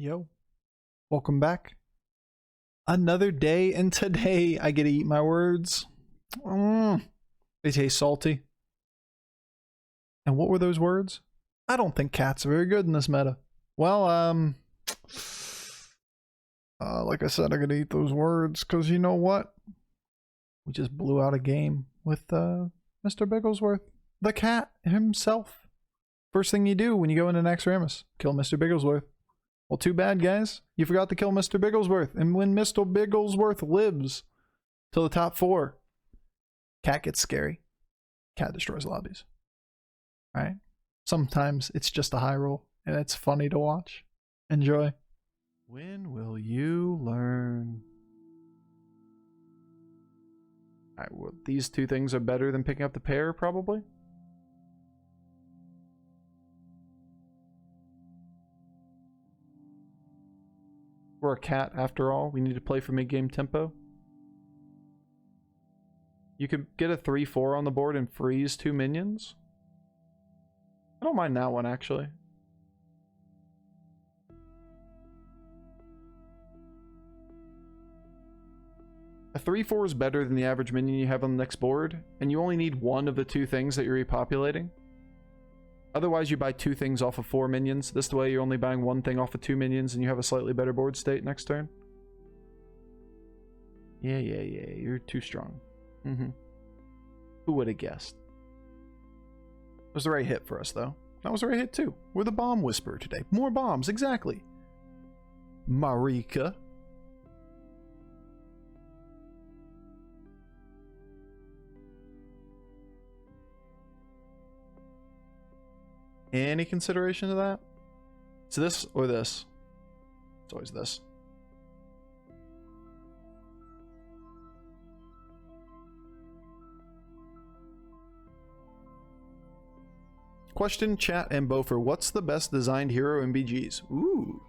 Yo, welcome back. Another day, and today I get to eat my words. They taste salty. And what were those words? I don't think cats are very good in this meta. Well, like I said, I gotta eat those words, because you know what? We just blew out a game with Mr. Bigglesworth, the cat himself. First thing you do when you go into next Ramus, kill Mr. Bigglesworth. Well, too bad, guys. You forgot to kill Mr. Bigglesworth. And when Mr. Bigglesworth lives to the top 4, cat gets scary. Cat destroys lobbies. Alright? Sometimes it's just a high roll, and it's funny to watch. Enjoy. When will you learn? Alright, well, these two things are better than picking up the pair, probably. We're a cat after all. We need to play for mid-game tempo. You could get a 3-4 on the board and freeze 2 minions. I don't mind that one, actually. A 3-4 is better than the average minion you have on the next board, and you only need one of the two things that you're repopulating. Otherwise, you buy 2 things off of 4 minions. This way, you're only buying 1 thing off of 2 minions, and you have a slightly better board state next turn. Yeah. You're too strong. Who would have guessed? It was the right hit for us, though. That was the right hit, too. We're the bomb whisperer today. More bombs, exactly. Marika. Any consideration to that? It's this or this. It's always this. Question, chat, and Bofer. What's the best designed hero in BGs? Ooh.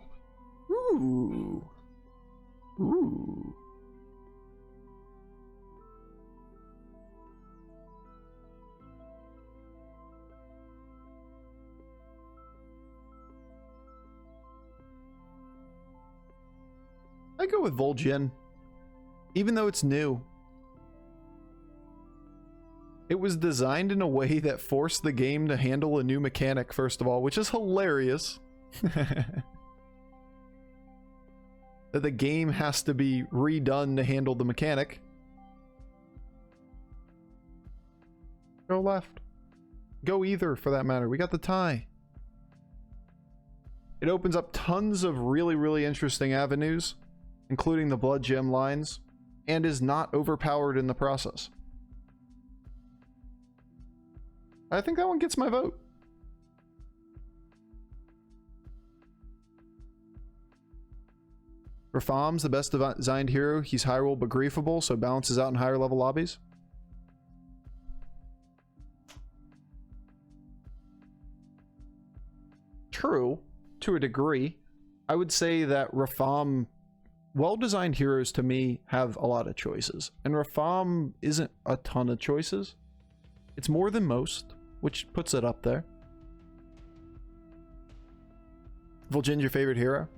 I go with Vol'jin. Even though it's new. It was designed in a way that forced the game to handle a new mechanic, first of all, which is hilarious. That the game has to be redone to handle the mechanic. Go left. Go either, for that matter. We got the tie. It opens up tons of really interesting avenues, including the blood gem lines, and is not overpowered in the process. I think that one gets my vote. Rafam's the best designed hero. He's high roll but griefable, so balances out in higher level lobbies. True, to a degree. I would say that Rafam, well-designed heroes to me have a lot of choices, and Rafam isn't a ton of choices. It's more than most, which puts it up there. Vol'jin's your favorite hero?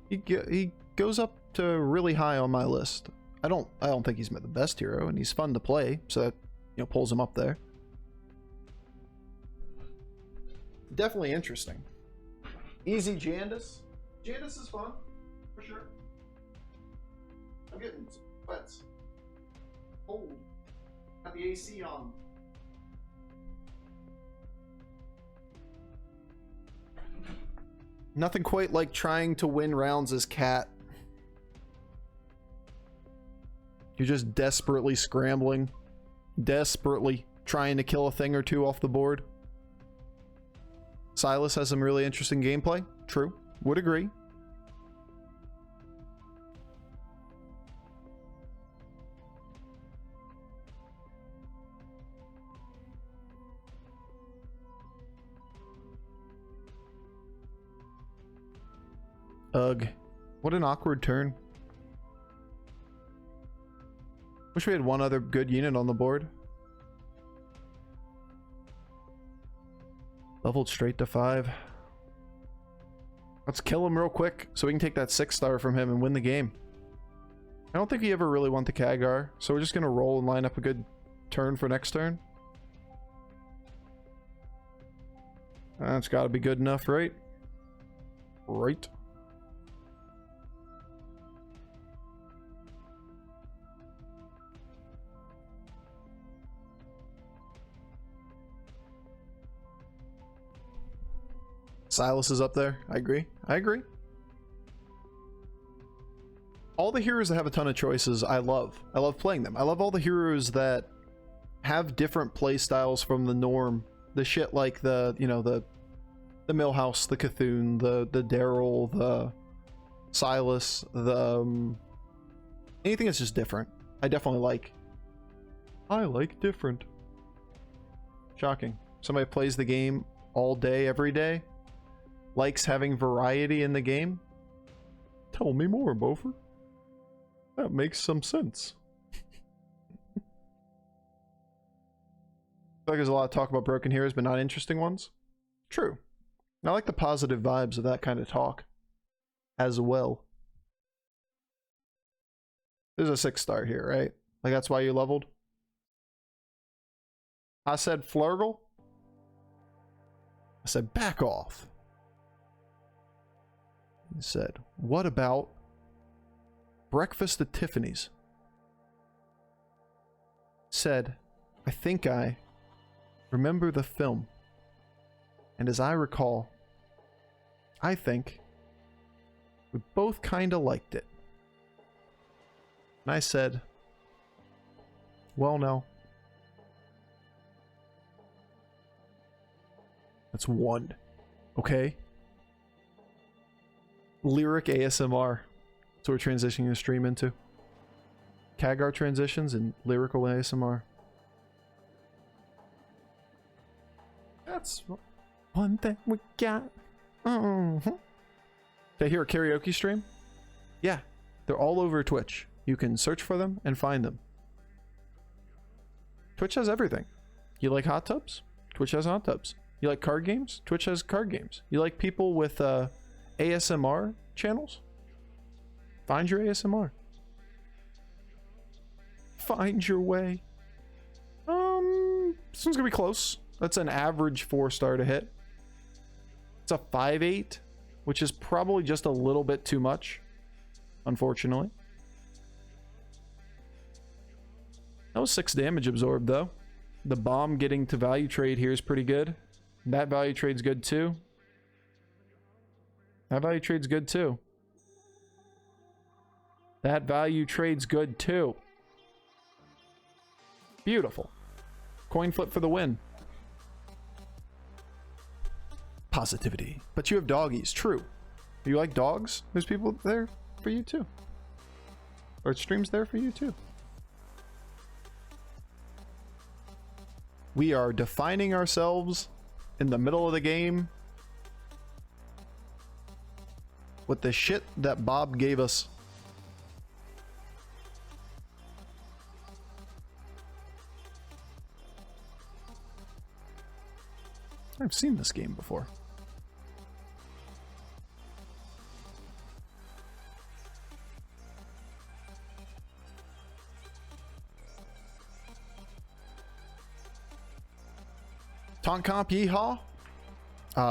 He goes up to really high on my list. I don't think he's the best hero, and he's fun to play, so that, you know, pulls him up there. Definitely interesting. Easy Jandis. Jandis is fun, for sure. I'm getting sweats. Cold. Got the AC on. Nothing quite like trying to win rounds as cat. You're just desperately scrambling. Desperately trying to kill a thing or two off the board. Silas has some really interesting gameplay. True. Would agree. Ugh. What an awkward turn. Wish we had one other good unit on the board. Leveled straight to 5. Let's kill him real quick so we can take that 6-star from him and win the game. I don't think we ever really want the Khadgar, so we're just gonna roll and line up a good turn for next turn. That's gotta be good enough, right? Right. Silas is up there. I agree. I agree. All the heroes that have a ton of choices, I love. I love playing them. I love all the heroes that have different play styles from the norm. The shit like the, you know, the Millhouse, the Cthulhu, the Daryl, the Silas, the anything that's just different. I definitely like. I like different. Shocking. Somebody plays the game all day, every day. Likes having variety in the game. Tell me more, Beaufort. That makes some sense. I feel like there's a lot of talk about broken heroes, but not interesting ones. True. I like the positive vibes of that kind of talk as well. There's a 6-star here, right? Like that's why you leveled? I said Flurgle. I said back off. He said, what about Breakfast at Tiffany's? Said, I think I remember the film. And as I recall, I think we both kinda liked it. And I said, well, no. That's 1. Okay? Lyric ASMR. That's what we're transitioning the stream into. Khadgar transitions and lyrical ASMR. That's one thing we got. Did I hear a karaoke stream? Yeah, they're all over Twitch. You can search for them and find them. Twitch has everything. You like hot tubs? Twitch has hot tubs. You like card games? Twitch has card games. You like people with ASMR channels? Find your ASMR. Find your way. This one's gonna be close. That's an average 4-star to hit. It's a 5/8, which is probably just a little bit too much, unfortunately. That was 6 damage absorbed, though. The bomb getting to value trade here is pretty good. That value trade's good, too. That value trade's good, too. That value trade's good, too. Beautiful. Coin flip for the win. Positivity. But you have doggies. True. You like dogs? There's people there for you, too. Or streams there for you, too. We are defining ourselves in the middle of the game with the shit that Bob gave us. I've seen this game before. Taunt comp, yeehaw.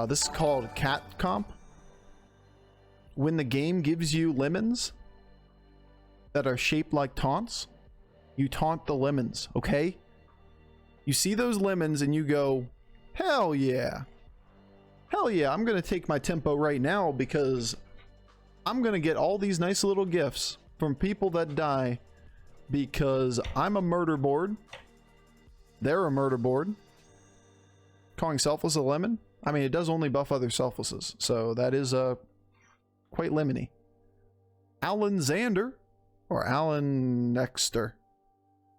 This is called cat comp. When the game gives you lemons that are shaped like taunts, you taunt the lemons, okay? You see those lemons and you go, hell yeah. Hell yeah, I'm gonna take my tempo right now because I'm gonna get all these nice little gifts from people that die because I'm a murder board. They're a murder board. Calling Selfless a lemon? I mean, it does only buff other Selflesses, so that is quite lemony. Alan Xander, or Alan Nexter.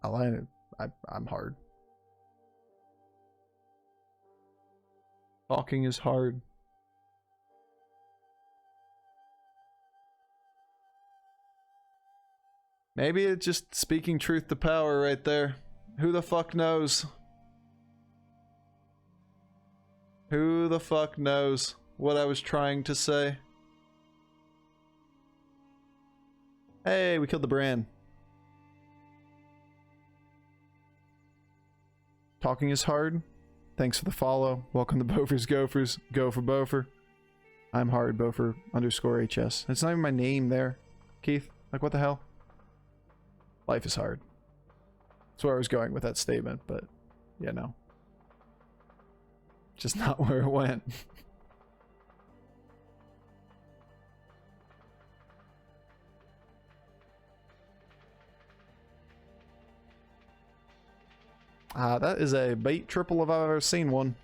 I'm hard. Talking is hard. Maybe it's just speaking truth to power right there. Who the fuck knows? Who the fuck knows what I was trying to say? Hey, we killed the brand. Talking is hard. Thanks for the follow. Welcome to Bofer's Gophers. Go for Bofer. I'm hard, Bofer _HS. It's not even my name there, Keith. Like, what the hell? Life is hard. That's where I was going with that statement, but yeah, no. Just not where it went. That is a bait triple if I've ever seen one.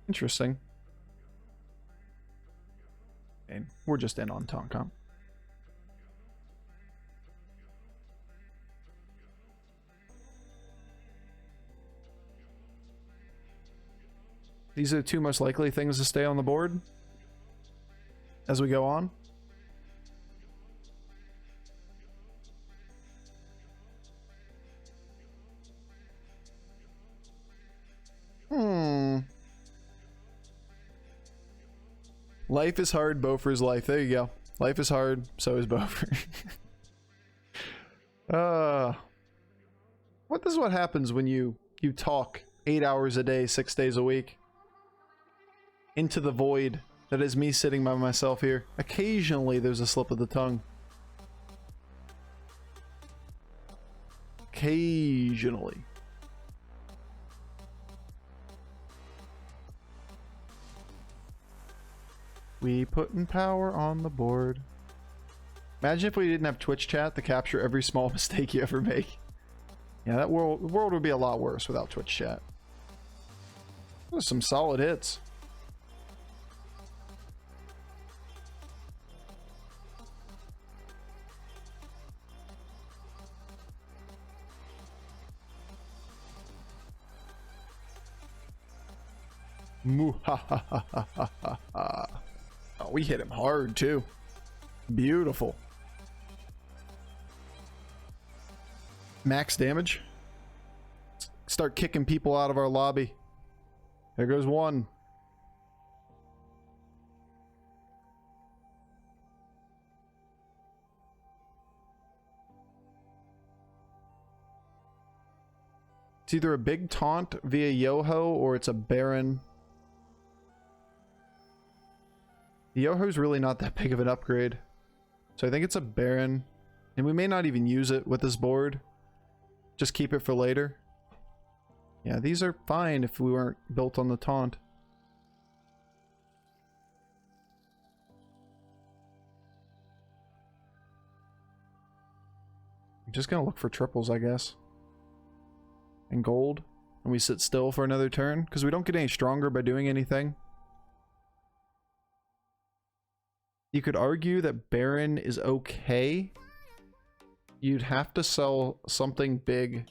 Interesting. And we're just in on Tonkon. These are the two most likely things to stay on the board as we go on. Life is hard, Bofer's life. There you go. Life is hard, so is Bofer. This is what happens when you talk 8 hours a day, 6 days a week. Into the void that is me sitting by myself here. Occasionally there's a slip of the tongue. Occasionally. We putting power on the board. Imagine if we didn't have Twitch chat to capture every small mistake you ever make. Yeah, the world would be a lot worse without Twitch chat. Those are some solid hits. Muhahahaha. Oh, we hit him hard too. Beautiful. Max damage. Start kicking people out of our lobby. There goes one. It's either a big taunt via Yoho or it's a Baron. The Yoho's really not that big of an upgrade. So I think it's a Baron. And we may not even use it with this board. Just keep it for later. Yeah, these are fine if we weren't built on the taunt. I'm just gonna look for triples, I guess. And gold. And we sit still for another turn. Because we don't get any stronger by doing anything. You could argue that Baron is okay. You'd have to sell something big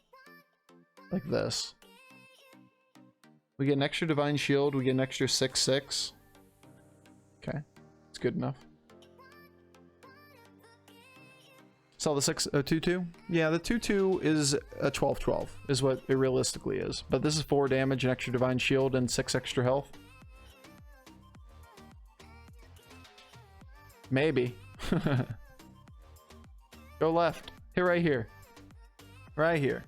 like this. We get an extra Divine Shield, we get an extra 6/6. Okay, it's good enough. Sell the 2/2? Yeah, the 2/2 is a 12/12, is what it realistically is. But this is 4 damage, an extra Divine Shield, and 6 extra health. Maybe. Go left. Here, right here. Right here.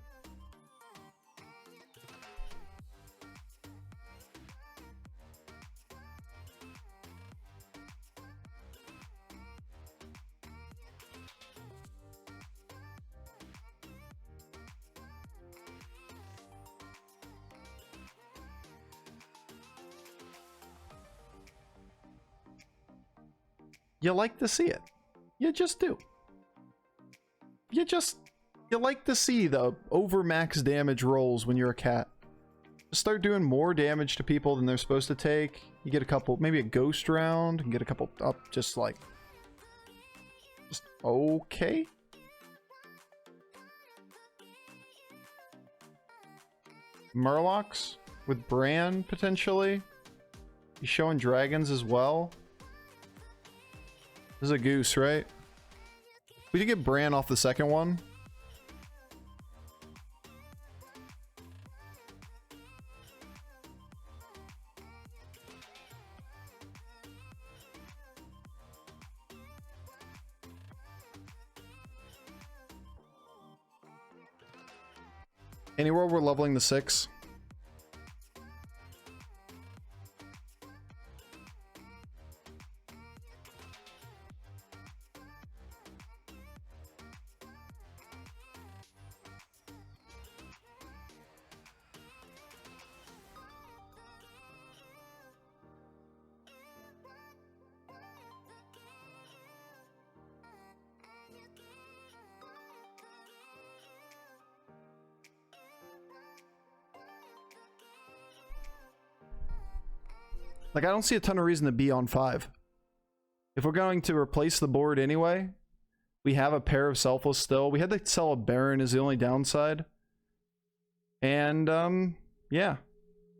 You like to see it. You just do. You like to see the overmax damage rolls when you're a cat. Just start doing more damage to people than they're supposed to take. You get a couple, maybe a ghost round, and get a couple up, just okay. Murlocs with Bran potentially. He's showing dragons as well. This is a goose, right? We did get Bran off the second one. Anywhere we're leveling the 6. Like, I don't see a ton of reason to be on 5. If we're going to replace the board anyway, we have a pair of Selfless still. We had to sell a Baron is the only downside. And, yeah.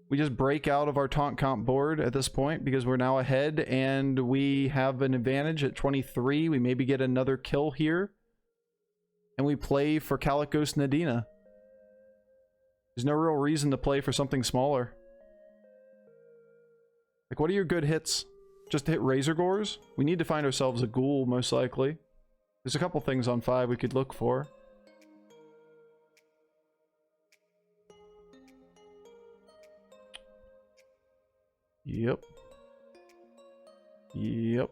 We just break out of our taunt comp board at this point because we're now ahead and we have an advantage at 23. We maybe get another kill here. And we play for Kalikos Nadina. There's no real reason to play for something smaller. Like, what are your good hits? Just to hit Razor Gores? We need to find ourselves a ghoul, most likely. There's a couple things on 5 we could look for. Yep. Yep.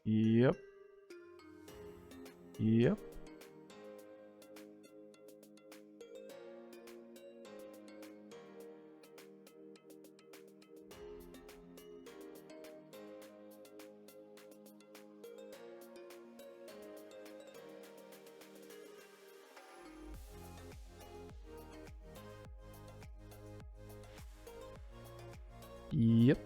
Yep. Yep. Yep.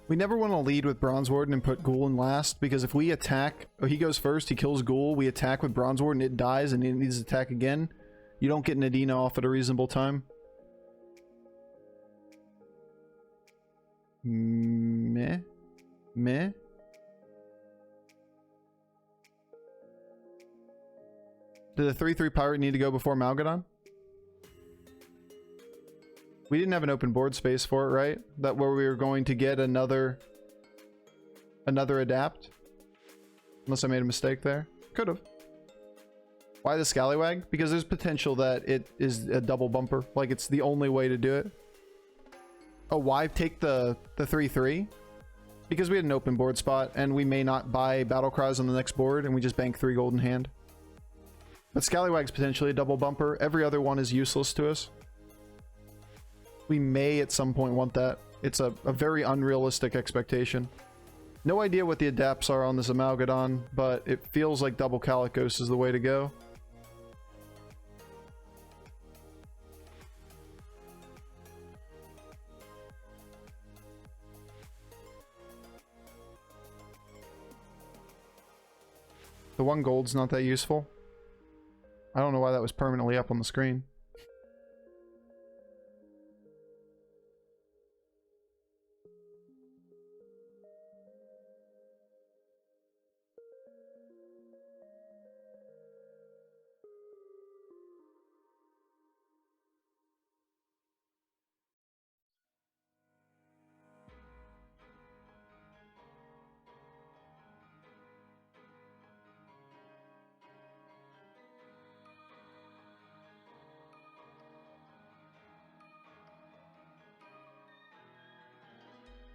We never want to lead with Bronze Warden and put Ghoul in last, because if we attack, or he goes first, he kills Ghoul, we attack with Bronze Warden, it dies, and it needs to attack again. You don't get Nadina off at a reasonable time. Meh. Meh. Did the 3/3 Pirate need to go before Malgadon? We didn't have an open board space for it, right? That where we were going to get another adapt? Unless I made a mistake there. Could have. Why the Scallywag? Because there's potential that it is a double bumper. Like, it's the only way to do it. Oh, why take the 3/3? Because we had an open board spot, and we may not buy Battle Cries on the next board, and we just bank 3 gold in hand. But Scallywag's potentially a double bumper. Every other one is useless to us. We may at some point want that. It's a very unrealistic expectation. No idea what the adapts are on this Amalgadon, but it feels like double Kalikos is the way to go. The 1 gold's not that useful. I don't know why that was permanently up on the screen.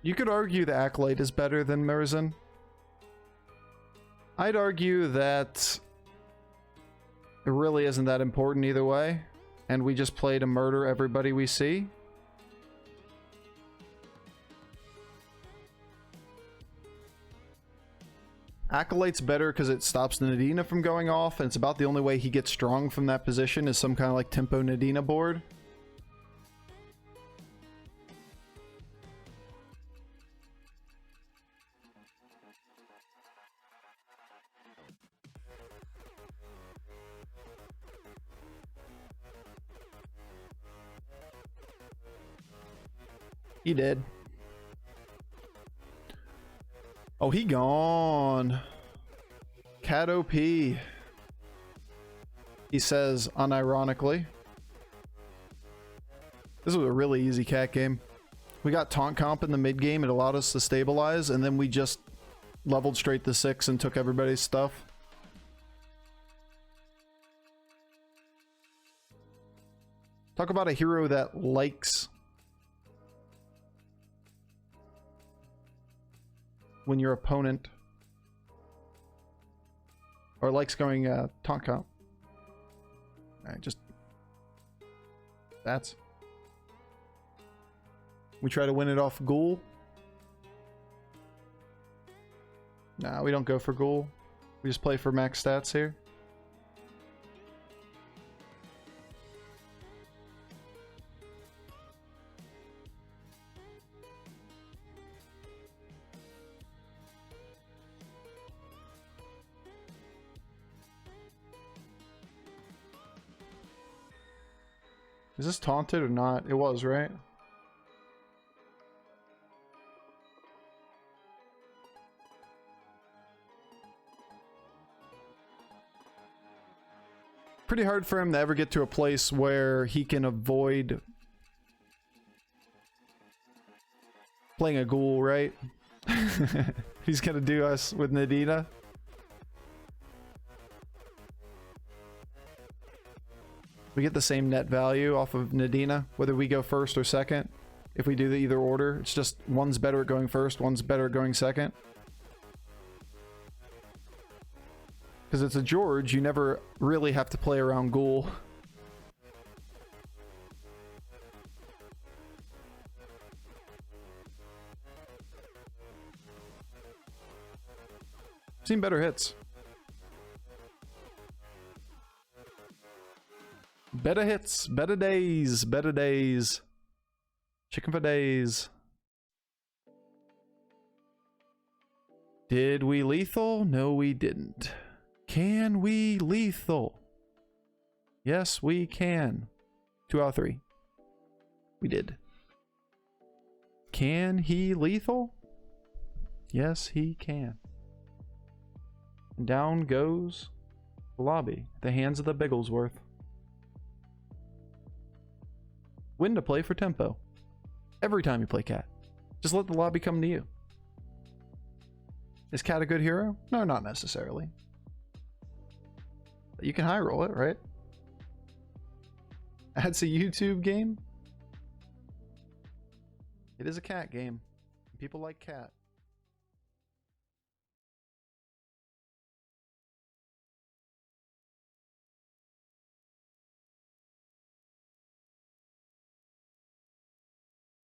You could argue the Acolyte is better than Mirzin. I'd argue that it really isn't that important either way, and we just play to murder everybody we see. Acolyte's better because it stops the Nadina from going off, and it's about the only way he gets strong from that position is some kind of like tempo Nadina board. He did. Oh, he gone. Cat OP. He says unironically. This was a really easy cat game. We got taunt comp in the mid game. It allowed us to stabilize, and then we just leveled straight to 6 and took everybody's stuff. Talk about a hero that likes when your opponent, or likes going taunt comp. Alright, just that's. We try to win it off Ghoul. Nah, we don't go for Ghoul. We just play for max stats here. Is this taunted or not? It was, right? Pretty hard for him to ever get to a place where he can avoid playing a Ghoul, right? He's gonna do us with Nadina. We get the same net value off of Nadina, whether we go first or second. If we do the either order, it's just one's better at going first, one's better at going second. Because it's a George, you never really have to play around Ghoul. Seen better hits. Better hits, better days, better days. Chicken for days. Did we lethal? No, we didn't. Can we lethal? Yes, we can. 2 out of 3. We did. Can he lethal? Yes, he can. And down goes the lobby at the hands of the Bigglesworth. Win to play for tempo. Every time you play Cat. Just let the lobby come to you. Is Cat a good hero? No, not necessarily. But you can high roll it, right? That's a YouTube game. It is a Cat game. People like Cat.